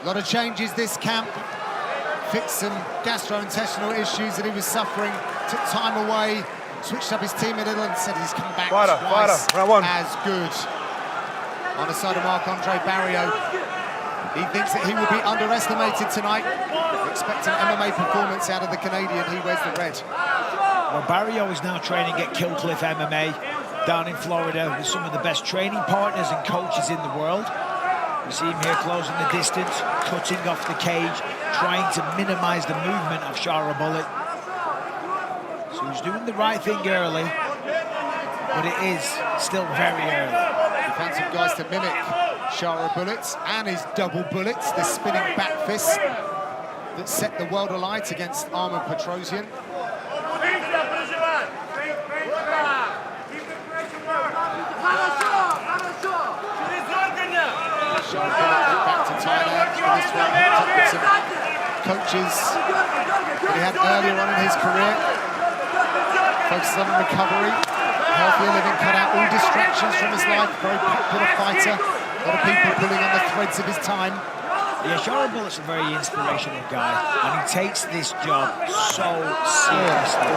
A lot of changes this camp. Fixed some gastrointestinal issues that he was suffering, took time away, switched up his team a little and said he's come back twice as good. On the side of Mark-Ande Barrio, he thinks that he will be underestimated tonight. Expect an MMA performance out of the Canadian. He wears the red. Well, Barrio is now training at Killcliff MMA down in Florida with some of the best training partners and coaches in the world. You see him here closing the distance, cutting off the cage, trying to minimize the movement of Shara Bullet. So he's doing the right thing early, but it is still very early. He found some guys to mimic Shara Bullets and his double bullets, the spinning back fist that set the world alight against Armen Petrosyan. Shara Bullet back to Thailand for this one. Hooked up with some coaches that he had earlier on in his career. Focused on recovery, healthier living, cut out all distractions from his life. Very popular fighter. A lot of people pulling on the threads of his time. Yeah, Shara Bullet's a very inspirational guy, and he takes this job so seriously.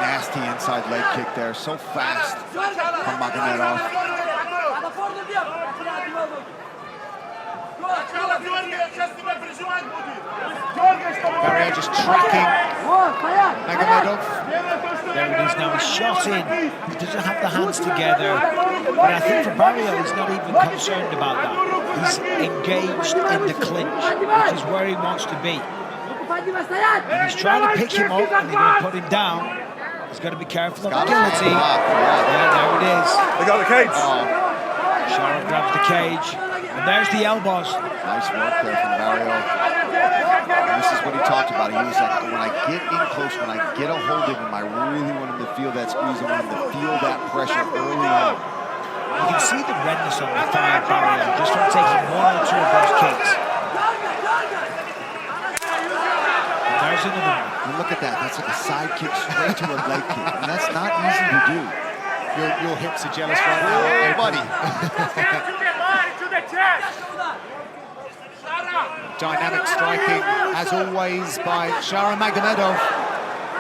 Nasty inside leg kick there, so fast from Magomedov. Barrio just tracking Magomedov. There it is now, he's shot in. He doesn't have the hands together. But I think for Barrio, he's not even concerned about that. He's engaged in the clinch, which is where he wants to be. And he's trying to pick him up and he's going to put him down. He's got to be careful of the guillotine. Yeah, there it is. They got the cage. Shara grabs the cage. And there's the elbows. Nice work there from Barrio. And this is what he talked about. He was like, when I get in close, when I get a hold of him, I really want him to feel that squeeze. I want him to feel that pressure early on. You can see the redness on the thigh of Barrio just from taking one or two of those kicks. And there's another one. And look at that. That's like a side kick straight to a leg kick. And that's not easy to do. Your hips are jealous right now, aren't they, buddy? Dynamic striking, as always, by Shara Magomedov.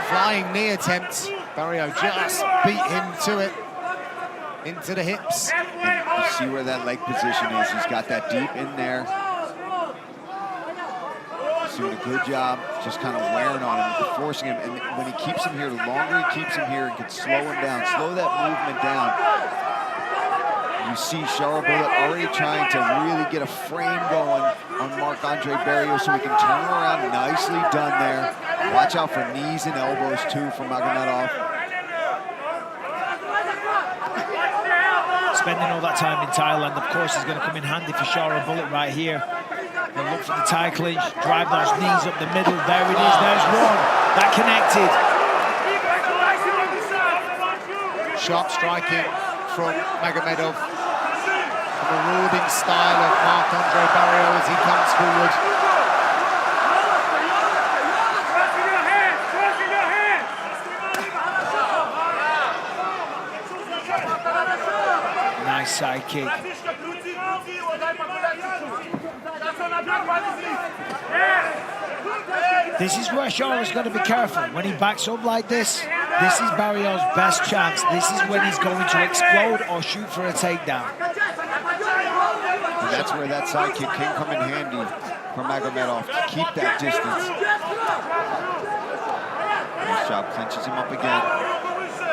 Flying knee attempt. Barrio just beat him to it. Into the hips. And you see where that leg position is. He's got that deep in there. He's doing a good job just kind of wearing on him, forcing him. And when he keeps him here, the longer he keeps him here, he can slow him down, slow that movement down. You see Shara Bullet already trying to really get a frame going on Mark-Ande Barrio so he can turn around. Nicely done there. Watch out for knees and elbows too from Magomedov. Spending all that time in Thailand, of course, is going to come in handy for Shara Bullet right here. They'll look for the Thai clinch, drive those knees up the middle. There it is, there's one. That connected. Sharp striking from Magomedov. The marauding style of Mark-Ande Barrio as he comes forward. Nice side kick. This is where Shara's got to be careful. When he backs up like this is Barrio's best chance. This is when he's going to explode or shoot for a takedown. And that's where that side kick can come in handy for Magomedov to keep that distance. Nice job, clinches him up again.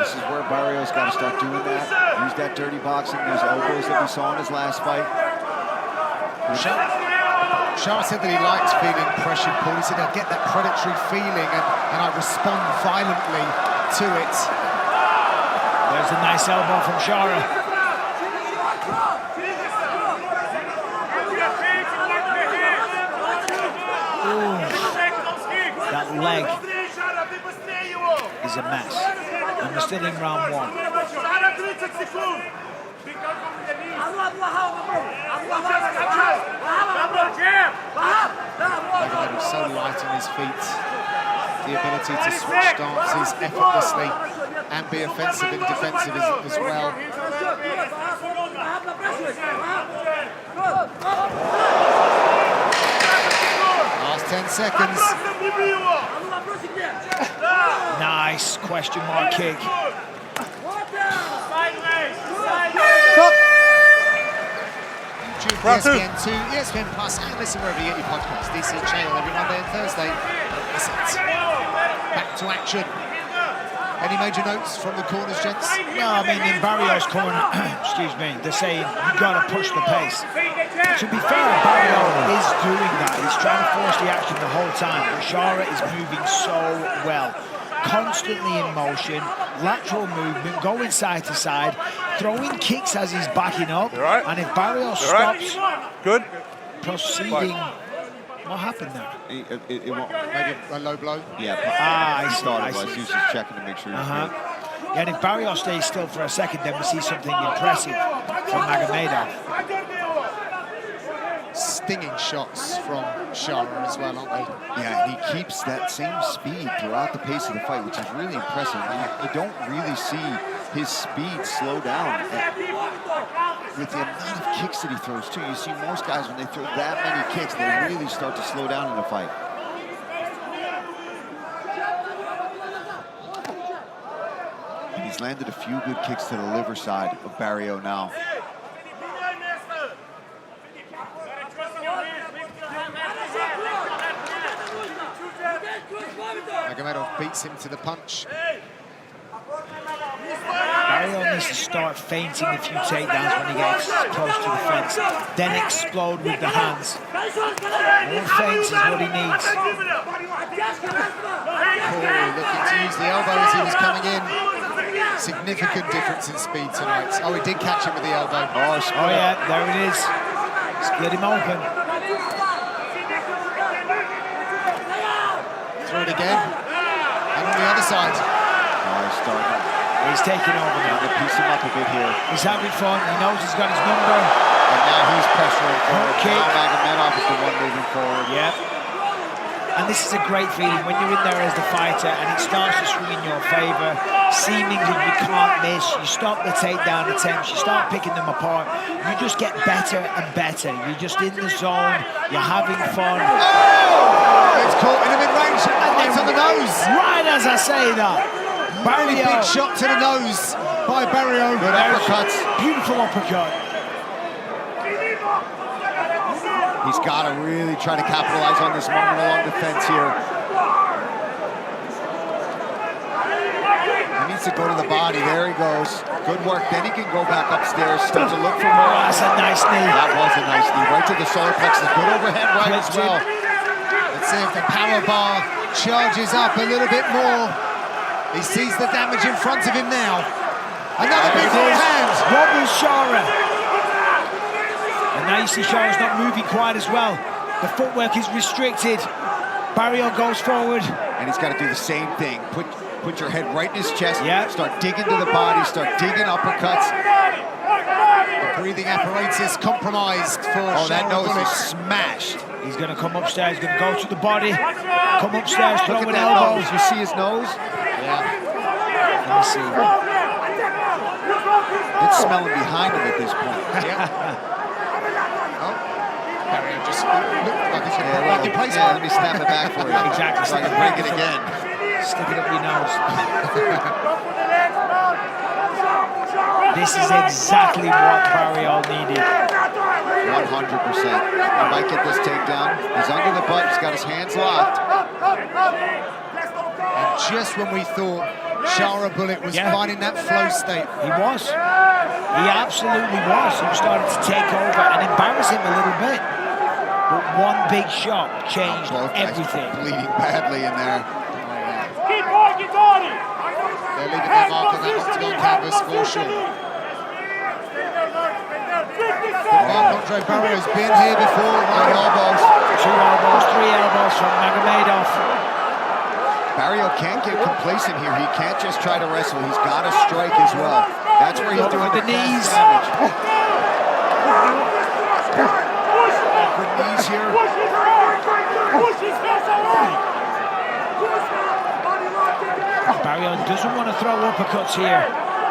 This is where Barrio's got to start doing that. Use that dirty boxing, those elbows that we saw in his last fight. Shara said that he liked feeling pressured, Paul. He said, I get that predatory feeling and I respond violently to it. There's a nice elbow from Shara. Ooh. That leg is a mess. And we're still in round one. Magomedov so light on his feet. The ability to switch stances effortlessly and be offensive and defensive as well. 10 seconds. Nice question mark kick. ESPN2, ESPN Plus, and listen wherever you get your podcast. DC Channel every Monday and Thursday. Back to action. Any major notes from the corners, gents? No, I mean, in Barrio's corner, excuse me, they're saying you've got to push the pace. To be fair, Barrio is doing that. He's trying to force the action the whole time, but Shara is moving so well. Constantly in motion, lateral movement, going side to side, throwing kicks as he's backing up. Right. And if Barrio stops Good. proceeding, what happened there? It won't. Maybe a low blow? Yeah. I see. Started. He was just checking to make sure. Yeah, and if Barrio stays still for a second, then we see something impressive from Magomedov. Stinging shots from Shara as well, aren't they? Yeah, and he keeps that same speed throughout the pace of the fight, which is really impressive. You don't really see his speed slow down. With the amount of kicks that he throws, too, you see most guys, when they throw that many kicks, they really start to slow down in the fight. And he's landed a few good kicks to the liver side of Barrio now. Magomedov beats him to the punch. Barrio needs to start feinting a few takedowns when he gets close to the fence, then explode with the hands. More feints is what he needs. Corey looking to use the elbow as he was coming in. Significant difference in speed tonight. Oh, he did catch him with the elbow. Oh yeah, there it is. Split him open. Throw it again. And on the other side. He's starting. He's taking over now. To piece him up a bit here. He's having fun. He knows he's got his number. And now he's pressuring forward. Okay. Now Magomedov is the one moving forward. Yep. And this is a great feeling when you're in there as the fighter and it starts to swing in your favor. Seemingly you can't miss. You stop the takedown attempts. You start picking them apart. You just get better and better. You're just in the zone. You're having fun. Oh! It's caught in a mid-range. Right on the nose. Right as I say that. Really Barrio. big shot to the nose by Barrio. Good uppercuts. Beautiful uppercut. He's got to really try to capitalize on this moment along the fence here. He needs to go to the body. There he goes. Good work. Then he can go back upstairs. Start to look for more. That's a nice knee. That was a nice knee. Right to the solar plexus. Good overhead right as well. Let's see if the power bar charges up a little bit more. He sees the damage in front of him now. Another big hand. Wobbles Shara. And now you see Shara's not moving quite as well. The footwork is restricted. Barrio goes forward. And he's got to do the same thing. Put your head right in his chest. Yeah. Start digging to the body. Start digging uppercuts. The breathing apparatus compromised for Oh, that Shara nose Bullet. is smashed. He's going to come upstairs. He's going to go to the body. Come upstairs, throw Look an at that elbow. nose. You see his nose? Yeah. Let me see. It's smelling behind him at this point. Oh, Barrio just looked like he's going to put back in place. Yeah, let me snap it back for you. Exactly. So I can break it again. Stick it up your nose. This is exactly what Barrio needed. 100%. He might get this takedown. He's under the butt. He's got his hands locked. And just when we thought Shara Bullet was finding that flow state. He was. He absolutely was. He was starting to take over and embarrass him a little bit. But one big shot changed everything. Bleeding badly in there. They're leaving their mark on that octagon canvas for sure. Mark-Андре Barrio's been here before. Right elbows. 2 elbows, 3 elbows from Magomedov. Barrio can't get complacent here. He can't just try to wrestle. He's got to strike as well. That's where he's doing the knees. Damage. Good knees here. Barrio doesn't want to throw uppercuts here.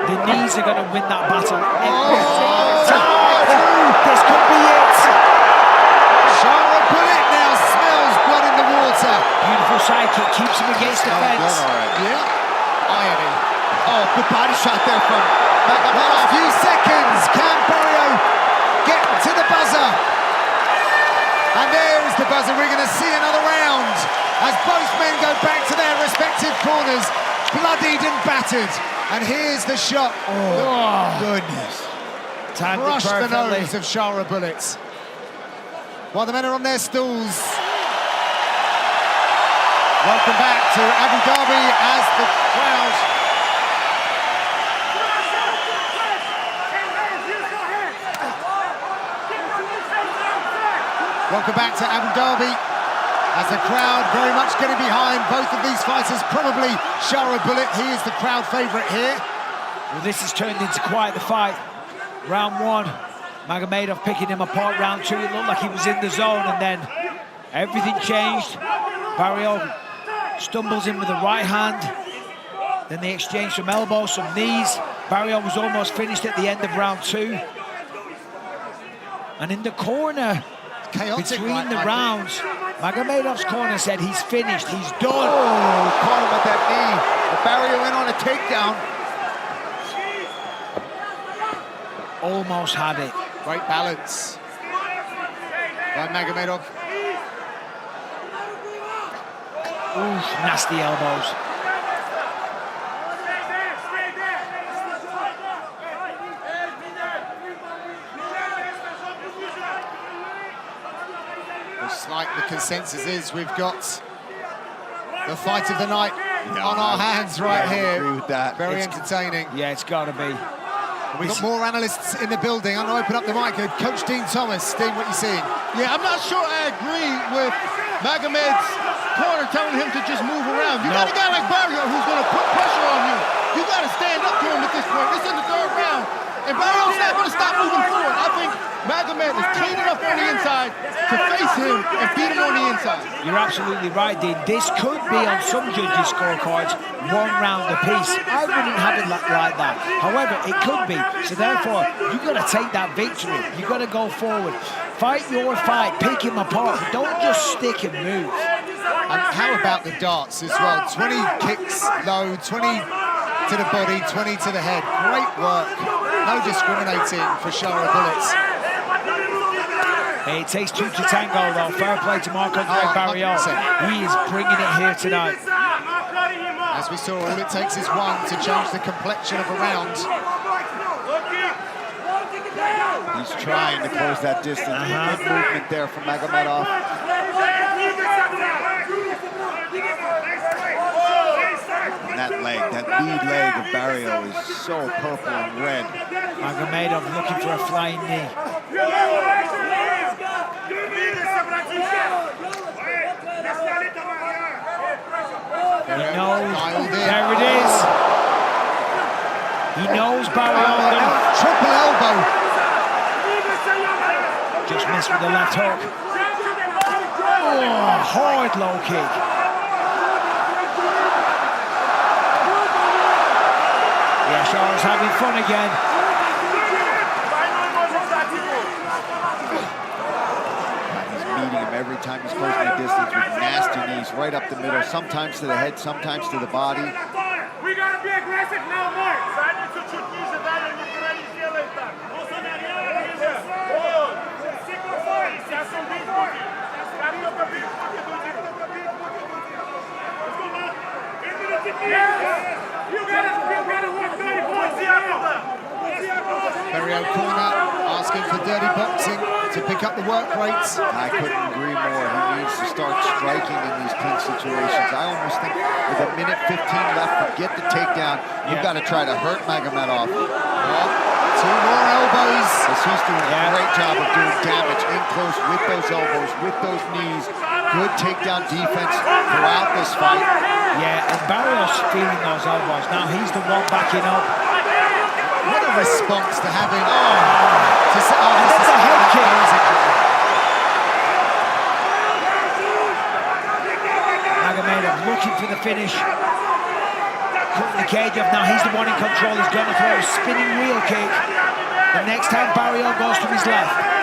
The knees are going to win that battle every single time. This could be it. Shara Bullet now smells blood in the water. defense. Yeah. Irony. Oh, good body shot there from Magomedov. Last few seconds. Can Barrio get to the buzzer? And there is the buzzer. We're going to see another round as both men go back to their respective corners, bloodied and battered. And here's the shot. Oh, Goodness. timed it Crushed the perfectly. nose of Shara Bullet. While the men are on their stools. Welcome back to Abu Dhabi as the crowd Welcome back to Abu Dhabi as the crowd very much getting behind both of these fighters. Probably Shara Bullet, he is the crowd favourite here. Well, this has turned into quite the fight. Round one, Magomedov picking him apart. Round two, it looked like he was in the zone, and then everything changed. Barrio stumbles in with the right hand. Then they exchange some elbows, some knees. Barrio was almost finished at the end of round two. And in the corner, Chaotic between the rounds, Magomedov's corner said he's finished, he's done. Oh, caught him at that knee. The Barrier in on a takedown. Almost had it. Great balance by Magomedov. Oof, nasty elbows. Looks like the consensus is we've got the fight of the night on our hands right here. I agree with that. Very entertaining. Yeah, it's got to be. We've got more analysts in the building. I'm going to open up the mic. Coach Dean Thomas. Dean, what are you seeing? Yeah, I'm not sure I agree with Magomed's corner telling him to just move around. You got a guy like Barrio who's going to put pressure on you. You got to stand up to him at this point. This is the third round. And Barrio's not going to stop moving forward. I think Magomed is clean enough on the inside to face him and beat him on the inside. You're absolutely right, Dean. This could be on some judges' scorecards 1 round apiece. I wouldn't have it like that. However, it could be. So therefore, you've got to take that victory. You've got to go forward. Fight your fight, pick him apart, but don't just stick and move. And how about the darts as well? 20 kicks low, 20 to the body, 20 to the head. Great work. No discriminating for Shara Bullets. Hey, it takes two to tango, though. Fair play to Mark-Andre Barrio. 100%. He is bringing it here tonight. As we saw, all it takes is one to change the complexion of a round. He's trying to close that distance. Good movement there from Magomedov. And that leg, that lead leg of Barrio is so purple and red. Magomedov looking for a flying knee. He knows. There it is. He knows Barrio. Triple elbow. Just missed with the left hook. Oh, hard low kick. Yeah, Shara's having fun again. He's meeting him every time he's closing the distance with nasty knees right up the middle, sometimes to the head, sometimes to the body. We gotta be aggressive now, Mark. Barrio corner asking for dirty boxing to pick up the work rates. I couldn't agree more. He needs to start striking in these clinch situations. I almost think with a minute 15 left, forget the takedown. You've got to try to hurt Magomedov. Well, 2 more elbows. As he's doing a great job of doing damage in close with those elbows, with those knees. Good takedown defense throughout this fight. Yeah, and Barrios feeling those elbows. Now he's the one backing up. What a response to having. That's a head kick. Magomedov looking for the finish. Cutting the cage off. Now he's the one in control. He's going to throw a spinning wheel kick. The next time Barrio goes to his left.